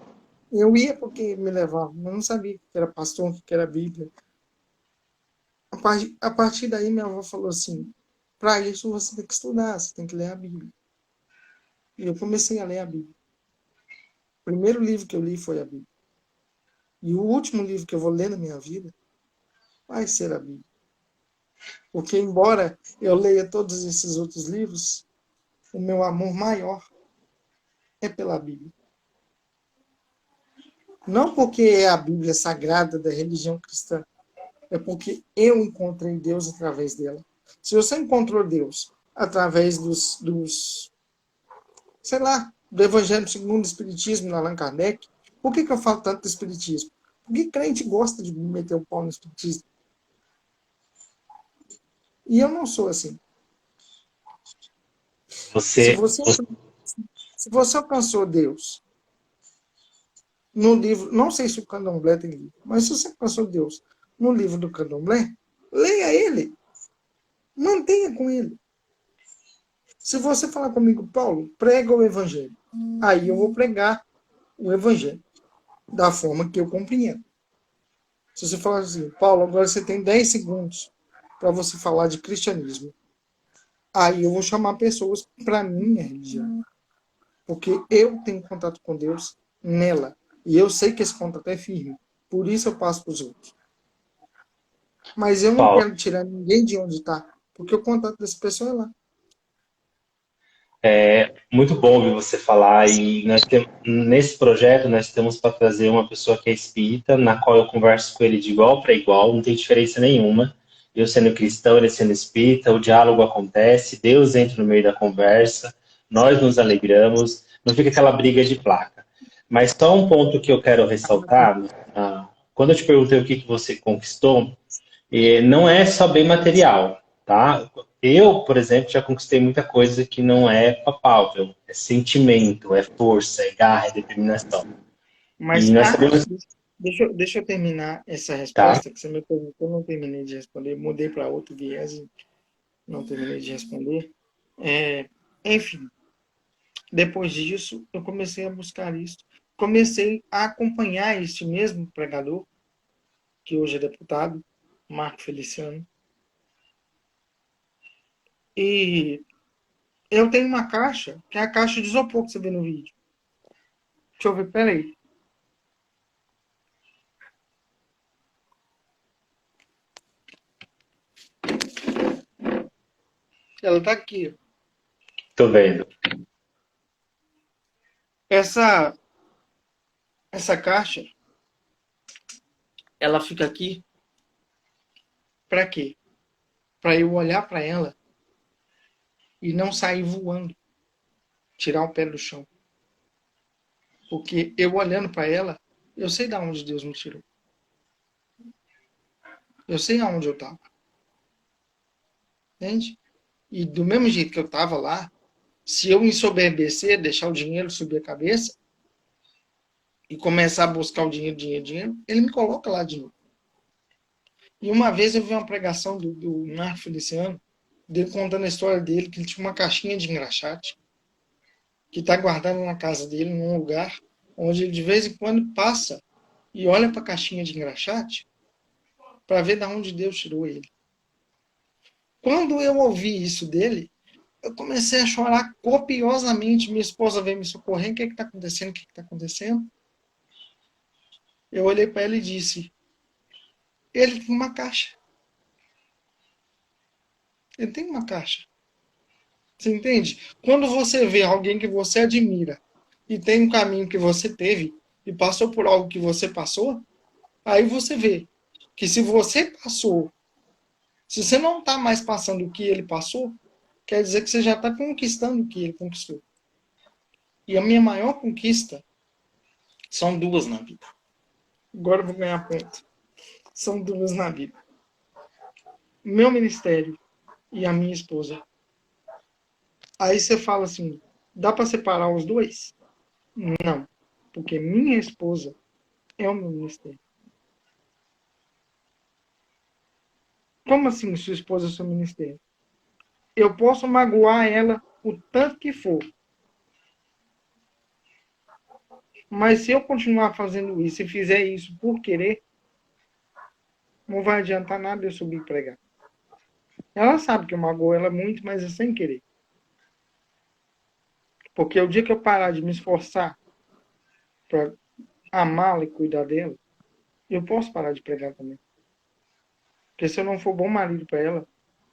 B: Eu ia porque me levavam, mas não sabia o que era pastor, o que era Bíblia. A partir daí, minha avó falou assim, para isso você tem que estudar, você tem que ler a Bíblia. E eu comecei a ler a Bíblia. O primeiro livro que eu li foi a Bíblia. E o último livro que eu vou ler na minha vida vai ser a Bíblia. Porque, embora eu leia todos esses outros livros, o meu amor maior é pela Bíblia. Não porque é a Bíblia sagrada da religião cristã, é porque eu encontrei Deus através dela. Se você encontrou Deus através sei lá, do Evangelho segundo o Espiritismo, no Allan Kardec, por que eu falo tanto do Espiritismo? Porque crente gosta de meter o pau no Espiritismo. E eu não sou assim. Se
A: Você,
B: você alcançou Deus no livro, não sei se o Candomblé tem livro, mas se você alcançou Deus no livro do Candomblé, leia ele, mantenha com ele. Se você falar comigo, Paulo, prega o Evangelho, aí eu vou pregar o Evangelho da forma que eu compreendo. Se você falar assim, Paulo, agora você tem 10 segundos para você falar de cristianismo, aí eu vou chamar pessoas para minha religião. Porque eu tenho contato com Deus nela. E eu sei que esse contato é firme. Por isso eu passo para os outros. Mas eu não
A: Paulo,
B: quero tirar ninguém de onde está. Porque o contato dessa pessoa é lá.
A: é muito bom ouvir você falar e nesse projeto nós temos para trazer uma pessoa que é espírita, na qual eu converso com ele de igual para igual, não tem diferença nenhuma. Eu sendo cristão, ele sendo espírita, o diálogo acontece, Deus entra no meio da conversa, nós nos alegramos, não fica aquela briga de placa. Mas só um ponto que eu quero ressaltar, quando eu te perguntei o que você conquistou, não é só bem material, tá? Eu, por exemplo, já conquistei muita coisa que não é palpável. É sentimento, é força, é garra, é determinação. E
B: Mas
A: nós sabemos,
B: deixa eu terminar essa
A: tá?
B: resposta que você me perguntou, não terminei de responder. Mudei para outro viés e não terminei de responder. Enfim, depois disso, eu comecei a buscar isso. Comecei a acompanhar este mesmo pregador, que hoje é deputado, Marco Feliciano. E eu tenho uma caixa, que é a caixa de isopor que você vê no vídeo. Deixa eu ver, peraí. Ela tá aqui.
A: Tô vendo.
B: Essa, essa caixa, ela fica aqui para quê? Para eu olhar para ela e não sair voando, tirar o pé do chão. Porque eu olhando para ela, eu sei de onde Deus me tirou. Eu sei aonde eu estava. Entende? E do mesmo jeito que eu estava lá, se eu me ensoberbecer, deixar o dinheiro subir a cabeça, e começar a buscar o dinheiro, ele me coloca lá de novo. E uma vez eu vi uma pregação do Marco Feliciano, dele contando a história dele, que ele tinha uma caixinha de engraxate, que está guardada na casa dele, num lugar onde ele de vez em quando passa e olha para a caixinha de engraxate para ver de onde Deus tirou ele. Quando eu ouvi isso dele, eu comecei a chorar copiosamente. Minha esposa veio me socorrer. O que está acontecendo? O que está acontecendo? Eu olhei para ela e disse: ele tem uma caixa. Ele tem uma caixa. Você entende? Quando você vê alguém que você admira e tem um caminho que você teve e passou por algo que você passou, aí você vê que se você passou, se você não está mais passando o que ele passou, quer dizer que você já está conquistando o que ele conquistou. E a minha maior conquista são duas na vida. Agora eu vou ganhar ponto. São duas na vida. Meu ministério e a minha esposa. Aí você fala assim, dá para separar os dois? Não, porque minha esposa é o meu ministério. Como assim sua esposa é o seu ministério? Eu posso magoar ela o tanto que for. Mas se eu continuar fazendo isso e fizer isso por querer, não vai adiantar nada eu subir e pregar. Ela sabe que eu magoo ela muito, mas é sem querer. Porque o dia que eu parar de me esforçar para amá-la e cuidar dela, eu posso parar de pregar também. Porque se eu não for bom marido para ela,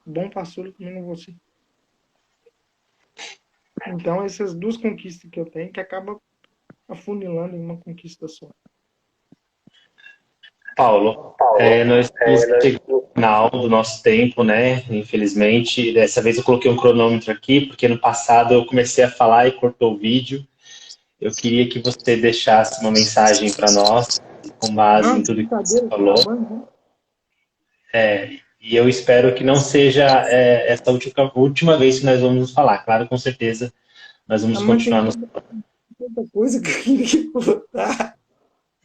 B: bom pastor eu também não vou ser. Então, essas duas conquistas que eu tenho, que acabam afunilando em uma conquista só.
A: Paulo, nós estamos chegando ao final do nosso tempo, né? Infelizmente, dessa vez eu coloquei um cronômetro aqui, porque no passado eu comecei a falar e cortou o vídeo. Eu queria que você deixasse uma mensagem para nós, com base
B: Não,
A: em
B: de
A: tudo que você
B: brincadeira,
A: falou.
B: acabando, né?
A: E eu espero que não seja essa última vez que nós vamos nos falar. Claro, com certeza, nós
B: Ah,
A: vamos
B: mas tem
A: continuar nos.
B: tanta coisa que eu queria botar.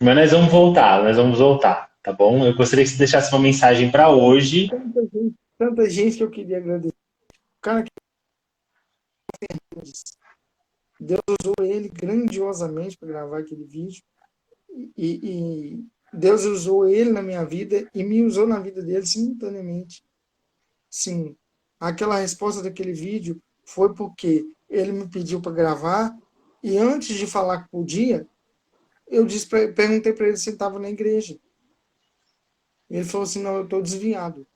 A: Mas nós vamos voltar, tá bom? Eu gostaria que você deixasse uma mensagem para hoje.
B: Tanta gente que eu queria agradecer. O cara que fez. Deus usou ele grandiosamente para gravar aquele vídeo. E Deus usou ele na minha vida e me usou na vida dele simultaneamente. Sim, aquela resposta daquele vídeo foi porque ele me pediu para gravar e antes de falar que podia, eu perguntei para ele se ele estava na igreja. Ele falou assim, não, eu estou desviado.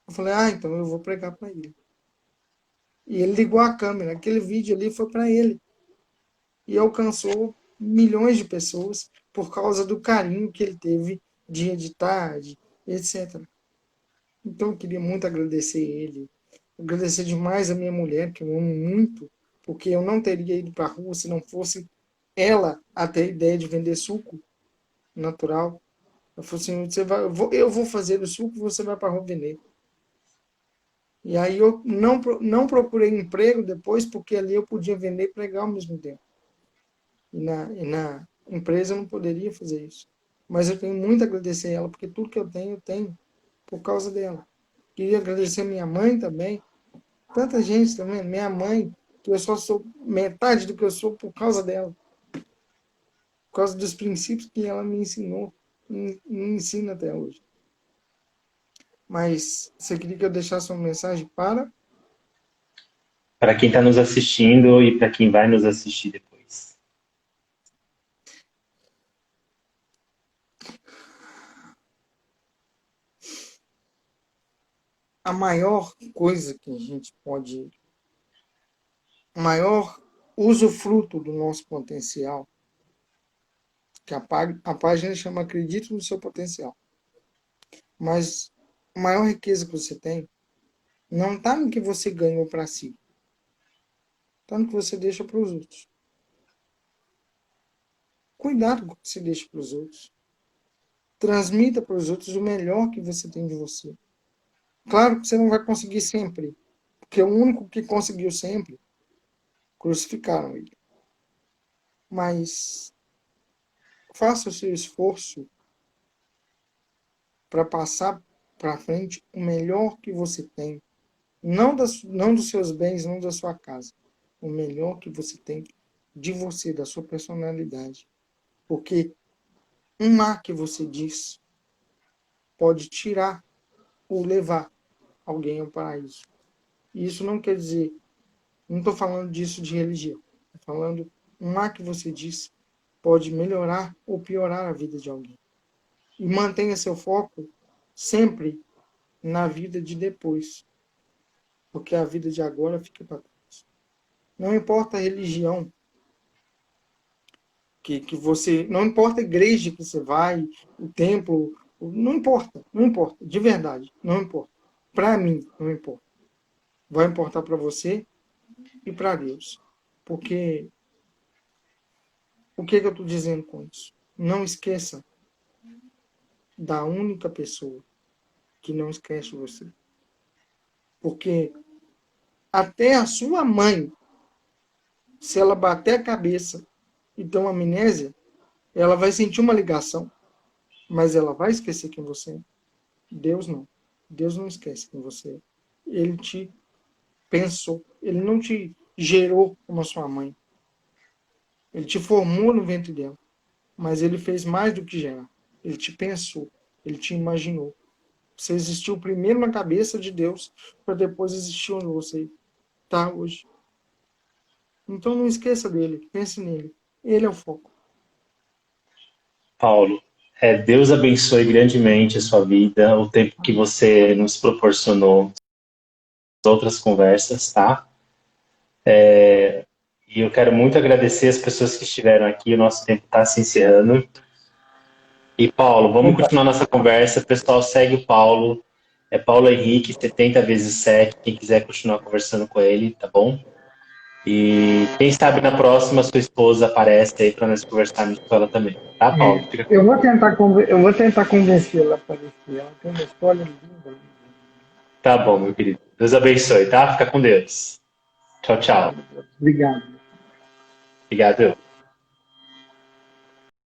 B: Eu falei, então eu vou pregar para ele. E ele ligou a câmera. Aquele vídeo ali foi para ele. E alcançou milhões de pessoas por causa do carinho que ele teve dia de tarde, etc. Então eu queria muito agradecer ele. Agradecer demais a minha mulher, que eu amo muito, porque eu não teria ido para a rua se não fosse ela a ter a ideia de vender suco natural. Eu falei assim, eu vou fazer o suco, você vai para a rua vender. E aí eu não procurei emprego depois, porque ali eu podia vender e pregar ao mesmo tempo. E na empresa eu não poderia fazer isso. Mas eu tenho muito a agradecer a ela, porque tudo que eu tenho por causa dela. Queria agradecer a minha mãe também. Tanta gente também. Minha mãe, que eu só sou metade do que eu sou por causa dela. Por causa dos princípios que ela me ensinou. Me ensina até hoje. Mas você queria que eu deixasse uma mensagem
A: Para quem está nos assistindo e para quem vai nos assistir depois.
B: a maior coisa que a gente pode, o maior usufruto do nosso potencial, que a página chama Acredite no seu potencial. Mas a maior riqueza que você tem não está no que você ganhou para si, está no que você deixa para os outros. Cuidado com o que você deixa para os outros. Transmita para os outros o melhor que você tem de você. Claro que você não vai conseguir sempre, porque o único que conseguiu sempre, crucificaram ele. Mas faça o seu esforço para passar para frente o melhor que você tem. Não dos seus bens, não da sua casa. O melhor que você tem de você, da sua personalidade. Porque um mar que você diz pode tirar ou levar alguém ao paraíso. E isso não quer dizer, não estou falando disso de religião. Estou falando, um mar que você diz pode melhorar ou piorar a vida de alguém. E mantenha seu foco sempre na vida de depois. Porque a vida de agora fica para trás. Não importa a religião que você. Não importa a igreja que você vai, o templo. Não importa, não importa. De verdade, não importa. Para mim, não importa. Vai importar para você e para Deus. Porque o que eu estou dizendo com isso? Não esqueça da única pessoa que não esquece você. Porque até a sua mãe, se ela bater a cabeça e ter uma amnésia, ela vai sentir uma ligação, mas ela vai esquecer quem você é. Deus não. Deus não esquece quem você é. Ele te pensou. Ele não te gerou como a sua mãe. Ele te formou no ventre dela. Mas ele fez mais do que gerar. Ele te pensou. Ele te imaginou. Você existiu primeiro na cabeça de Deus, para depois existir onde você está hoje. Então não esqueça dele. Pense nele. Ele é o foco.
A: Paulo, Deus abençoe grandemente a sua vida, o tempo que você nos proporcionou, as outras conversas, tá? E eu quero muito agradecer as pessoas que estiveram aqui, o nosso tempo está se encerrando. E, Paulo, vamos
B: Opa,
A: continuar nossa conversa. Pessoal, segue o Paulo. É Paulo Henrique, 70 vezes 7. Quem quiser continuar conversando com ele, tá bom? E quem sabe na próxima sua esposa aparece aí para nós conversarmos com ela também. Tá, Paulo? Fica com Deus.
B: eu vou tentar convencê-la para esse. Ela tem uma história linda.
A: Tá bom, meu querido. Deus abençoe, tá? Fica com Deus. Tchau, tchau.
B: Obrigado.
A: Obrigado.